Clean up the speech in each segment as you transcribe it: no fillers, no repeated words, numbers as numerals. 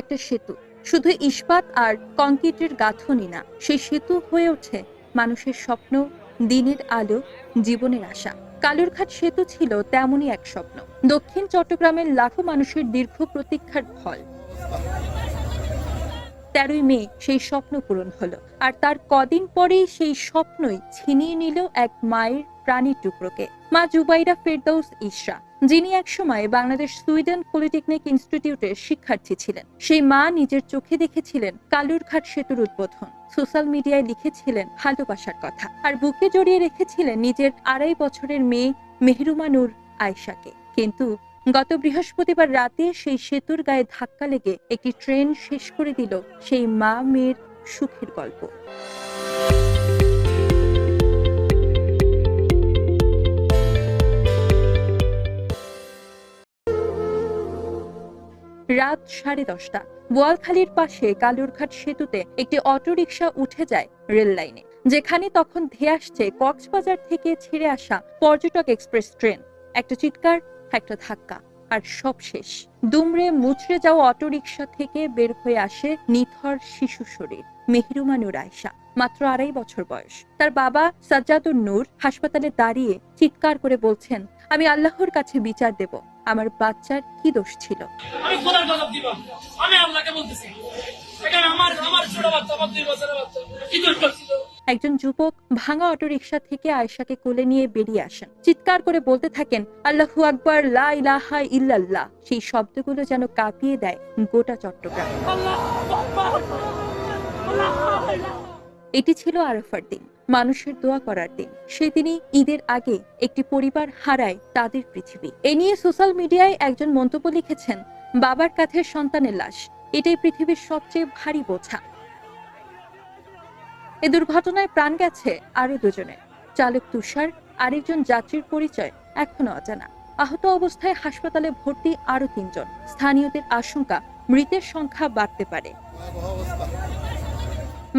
একটা সেতু শুধু ইস্পাত আর কংক্রিটের গাঁথনি না, সেই সেতু হয়ে ওঠে মানুষের স্বপ্ন, দিনের আলো, জীবনের আশা। কালুরঘাট সেতু ছিল তেমনই এক স্বপ্ন, দক্ষিণ চট্টগ্রামের লাখো মানুষের দীর্ঘ প্রতীক্ষার ফল। ১৩ই মে সেই স্বপ্ন পূরণ হলো, আর তার কদিন পরেই সেই স্বপ্নই ছিনিয়ে নিল এক মায়ের প্রাণীর টুকরোকে। মা জুবাইরা ফেরদৌস ইশরা, যিনি একসময় বাংলাদেশ সুইডেন পলিটেকনিক ইনস্টিটিউটের শিক্ষার্থী ছিলেন। সেই মা নিজের চোখে দেখেছিলেন কালুরঘাট সেতুর উদ্বোধন, সোশ্যাল মিডিয়ায় লিখেছিলেন ভালোবাসার কথা, আর বুকে জড়িয়ে রেখেছিলেন নিজের ২.৫ বছরের মেয়ে মেহরুমা নূর আয়েশাকে। কিন্তু গত বৃহস্পতিবার রাতে সেই সেতুর গায়ে ধাক্কা লেগে একটি ট্রেন শেষ করে দিল সেই মা মেয়ের সুখের গল্প। রাত 10:30, বোয়ালখালীর পাশে কালুরঘাট সেতুতে একটি অটোরিকশা উঠে যায় রেল লাইনে, যেখানে তখন ধেয়ে আসছে কক্সবাজার থেকে ছেড়ে আসা পর্যটক এক্সপ্রেস ট্রেন। একটা চিৎকার, একটা ধাক্কা, আর সব শেষ। দুমড়ে মুচড়ে যাওয়া অটোরিকশা থেকে বের হয়ে আসে নিথর শিশু শরীর, মেহরুমা নূর আয়েশা, মাত্র ২.৫ বছর বয়স। তার বাবা সাজ্জাদুন নূর হাসপাতালে দাঁড়িয়ে চিৎকার করে বলছেন, আমি আল্লাহর কাছে বিচার দেব, আমার বাচ্চার কি দোষ ছিল। আমি খোদার গজব দিব, আমি আল্লাহকে বলতেছি, এটা আমার ছোট বাচ্চা, আমার 2 বছরের বাচ্চা, কি দোষ করছিল? একজন যুবক ভাঙা অটোরিকশা থেকে আয়েশাকে কোলে নিয়ে বেরিয়ে আসেন, চিৎকার করে বলতে থাকেন, আল্লাহু আকবার, লা ইলাহা ইল্লাল্লাহ। সেই শব্দগুলো যেন কাঁপিয়ে দেয় গোটা চট্টগ্রাম। এটি ছিল আরাফার দিন, মানুষের দোয়া করার দিন। সেদিনই ঈদের আগে একটি পরিবার হারায় তাদের পৃথিবী। এ নিয়ে সোশ্যাল মিডিয়ায় একজন মন্তব্য লিখেছেন, বাবার কাঁধের সন্তানের লাশ, এটাই পৃথিবীর সবচেয়ে ভারী বোঝা। এ দুর্ঘটনায় প্রাণ গেছে আরো দুজনের, চালক তুষার, আরেকজন যাত্রীর পরিচয় এখনো অজানা। আহত অবস্থায় হাসপাতালে ভর্তি আরো ৩ জন। স্থানীয়দের আশঙ্কা মৃতের সংখ্যা বাড়তে পারে।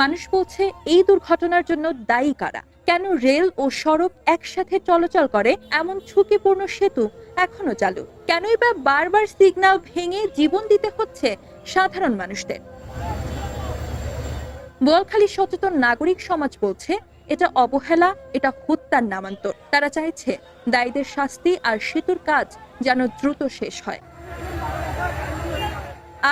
মানুষ বলছে, এই দুর্ঘটনার জন্য দায়ী কারা? কেন রেল ও সড়ক একসাথে চলাচল করে এমন ঝুঁকিপূর্ণ সেতু এখনো চালু? কেনই বা বারবার সিগন্যাল ভেঙে জীবন দিতে হচ্ছে সাধারণ মানুষদের? বোয়ালখালী সচেতন নাগরিক সমাজ বলছে, এটা অবহেলা, এটা হত্যার নামান্তর। তারা চাইছে দায়ীদের শাস্তি আর সেতুর কাজ যেন দ্রুত শেষ হয়।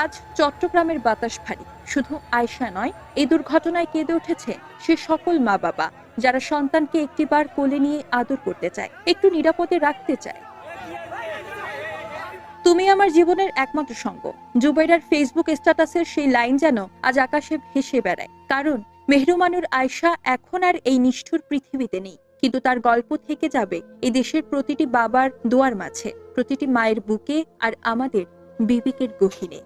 আজ চট্টগ্রামের বাতাস ভারী। শুধু আয়েশা নয়, এই দুর্ঘটনায় কেঁদে উঠেছে সে সকল মা বাবা যারা সন্তানকে একটিবার কোলে নিয়ে আদর করতে চায়, একটু নিরাপদে রাখতে চায়। তুমি আমার জীবনের একমাত্র সঙ্গ, জুবাইরার ফেসবুক স্ট্যাটাসের সেই লাইন যেন আজ আকাশে ভেসে বেড়ায়। কারণ মেহরুমা নূর আয়েশা এখন আর এই নিষ্ঠুর পৃথিবীতে নেই, কিন্তু তার গল্প থেকে যাবে এই দেশের প্রতিটি বাবার দোয়ার মাঝে, প্রতিটি মায়ের বুকে, আর আমাদের বিবেকের গহীনে।